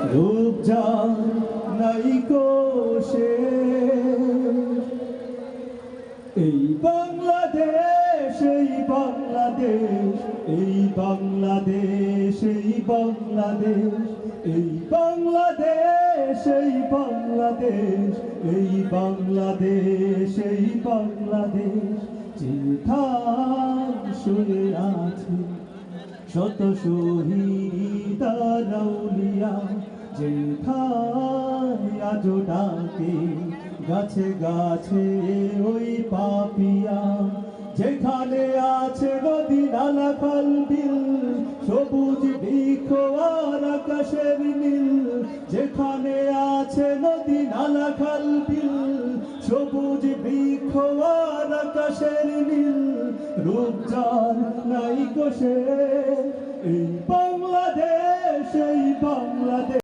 রূপ যার নাইকো শেষ, এই বাংলাদেশ, এই বাংলাদেশ, এই বাংলাদেশ, এই বাংলাদেশ, এই বাংলাদেশ, এই বাংলাদেশ, এই বাংলাদেশ, এই বাংলাদেশ, যেথায় শুয়ে আছে শত শহীদ আর আউলিয়া, যেথায় আজো ডাকে গাছে গাছে ওই পাপিয়া, যেখানে আছে নদী নালা খাল বিল, সবুজ বৃক্ষ আর আকাশের নীল, যেখানে আছে নদী নালা খাল বিল, সবুজ বৃক্ষ আর আকাশের নীল, রূপ যার নাইকো শেষ।